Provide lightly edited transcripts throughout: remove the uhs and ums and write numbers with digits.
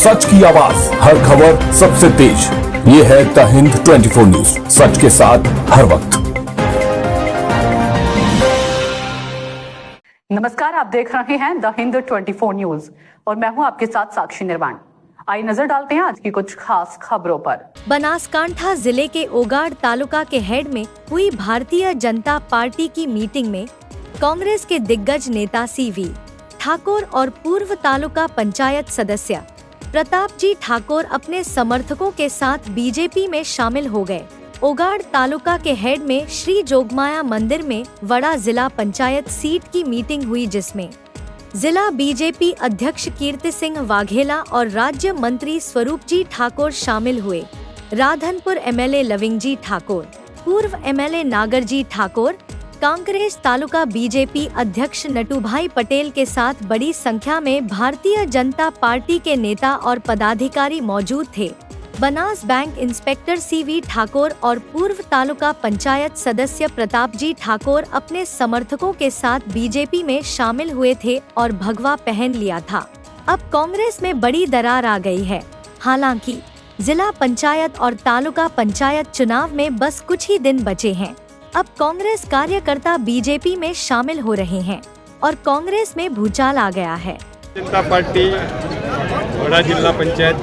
सच की आवाज, हर खबर सबसे तेज। ये है द हिंद 24 न्यूज, सच के साथ हर वक्त। नमस्कार, आप देख रहे हैं द हिंद 24 न्यूज और मैं हूं आपके साथ साक्षी निर्वाण। आइए नजर डालते हैं आज की कुछ खास खबरों पर। बनासकांठा जिले के ओगाड़ तालुका के हेड में हुई भारतीय जनता पार्टी की मीटिंग में कांग्रेस के दिग्गज नेता सीवी ठाकुर और पूर्व तालुका पंचायत सदस्य प्रताप जी ठाकुर अपने समर्थकों के साथ बीजेपी में शामिल हो गए। ओगाड़ तालुका के हेड में श्री जोगमाया मंदिर में वड़ा जिला पंचायत सीट की मीटिंग हुई, जिसमें जिला बीजेपी अध्यक्ष कीर्ति सिंह वाघेला और राज्य मंत्री स्वरूप जी ठाकुर शामिल हुए। राधनपुर एमएलए लविंग जी ठाकुर, पूर्व एमएलए नागर जी ठाकुर, कांकरेज तालुका बीजेपी अध्यक्ष नटूभाई पटेल के साथ बड़ी संख्या में भारतीय जनता पार्टी के नेता और पदाधिकारी मौजूद थे। Banas bank inspector CV Thakur और पूर्व तालुका पंचायत सदस्य प्रताप जी ठाकुर अपने समर्थकों के साथ बीजेपी में शामिल हुए थे और भगवा पहन लिया था। अब कांग्रेस में बड़ी दरार आ गई है। हालांकि जिला पंचायत और तालुका पंचायत चुनाव में बस कुछ ही दिन बचे हैं। अब कांग्रेस कार्यकर्ता बीजेपी में शामिल हो रहे हैं और कांग्रेस में भूचाल आ गया है। जनता पार्टी वड़ा जिला पंचायत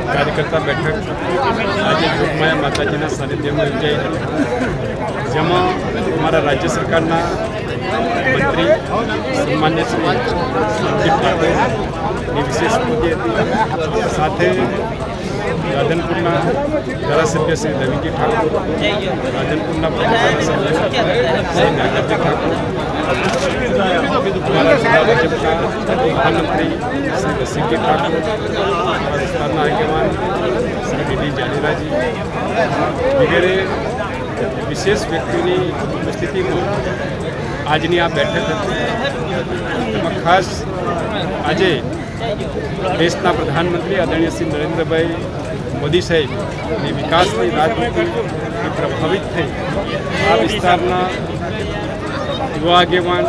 कार्यकर्ता बैठक आज जोगमाया माताजीना सानिध्यમાં યોજાઈ, જેમાં અમારા રાજ્ય સરકારના મંત્રી સન્માન્ય શ્રી સંદીપ ઠાકોરની વિશેષ ઉપસ્થિતિ હતી। સાથે રાધનપુરના ધારાસભ્ય શ્રી રવિજી ઠાકોર, રાધનપુરના શ્રી નાગરજી ઠાકોર, हमारा जिला भाजपा मुख्यमंत्री श्री बसीजी ठाकुर, विस्ताરના આગેવાન શ્રી ડીડી જાડેરાજી વગેરે વિશેષ વ્યક્તિઓની ઉપસ્થિતિમાં આજની આ બેઠક હતી। એમાં ખાસ આજે દેશના પ્રધાનમંત્રી આદરણીય શ્રી નરેન્દ્રભાઈ મોદી સાહેબની વિકાસની રાજનીતિથી પ્રભાવિત થઈ આ વિસ્તારના युवा આગેવાન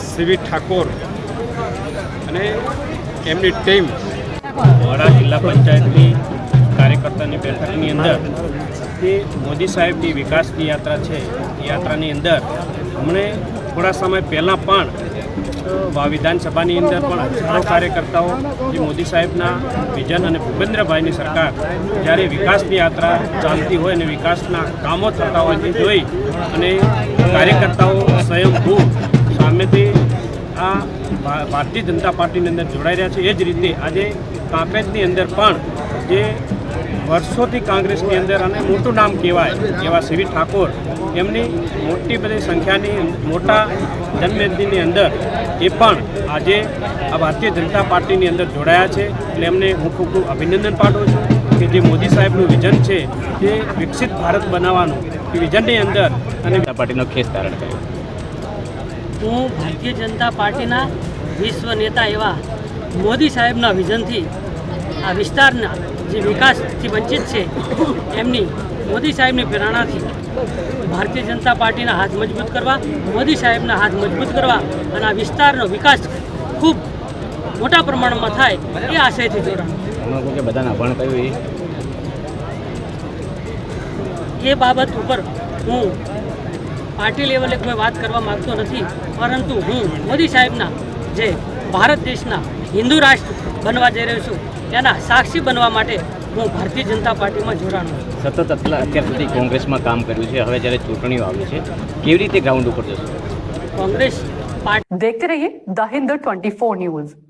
સીવી ઠાકોર અને એમની ટીમ વડા જિલ્લા પંચાયતની કાર્યકર્તાની બેઠકની અંદર જે મોદી સાહેબની વિકાસની યાત્રા છે એ યાત્રાની અંદર હમણે થોડા સમય પહેલાં પણ વિધાનસભાની અંદર પણ હજારો કાર્યકર્તાઓ જે મોદી સાહેબના વિઝન અને ભૂપેન્દ્રભાઈની સરકાર જ્યારે વિકાસની યાત્રા ચાલતી હોય અને વિકાસના કામો થતા હોય તે જોઈ અને કાર્યકર્તાઓ સ્વયંભૂ સામેથી આ ભારતીય જનતા પાર્ટીની અંદર જોડાઈ રહ્યા છે। એ જ રીતે આજે કાંકરેજની અંદર પણ જે વર્ષોથી કાંગ્રેસની અંદર અને મોટું નામ કહેવાય એવા સીવી ઠાકોર એમની મોટી બધી સંખ્યાની મોટા જનમેદનીની અંદર એ પણ આજે આ ભારતીય જનતા પાર્ટીની અંદર જોડાયા છે। એટલે એમને હું ખૂબ ખૂબ અભિનંદન પાઠવું છું કે જે મોદી સાહેબનું વિઝન છે તે વિકસિત ભારત બનાવવાનું એ વિઝનની અંદર અને પાર્ટીનો ખેસ ધારણ કર્યો। હું ભારતીય જનતા પાર્ટીના વિશ્વ નેતા એવા મોદી સાહેબના વિઝનથી આ વિસ્તારના જે વિકાસથી વંચિત છે એમની મોદી સાહેબની પ્રેરણાથી ભારતીય જનતા પાર્ટીના હાથ મજબૂત કરવા, મોદી સાહેબના હાથ મજબૂત કરવા અને આ વિસ્તારનો વિકાસ ખૂબ મોટા પ્રમાણમાં થાય એ આશયથી જોડાણ। બધાના અભણ કયું એ બાબત ઉપર હું પાર્ટી લેવલે કોઈ વાત કરવા માગતો નથી, પરંતુ હું મોદી સાહેબના જે ભારત દેશના હિન્દુ રાષ્ટ્ર બનવા જઈ રહ્યો છું તેના સાક્ષી બનવા માટે હું ભારતીય જનતા પાર્ટીમાં જોડાણો છું। સતત અત્યાર સુધી કોંગ્રેસમાં કામ કર્યું છે, હવે જ્યારે ચૂંટણીઓ આવી છે કેવી રીતે ગ્રાઉન્ડ ઉપર જશો? કોંગ્રેસ પાર્ટી देखते रहिए द हिंद 24 न्यूज।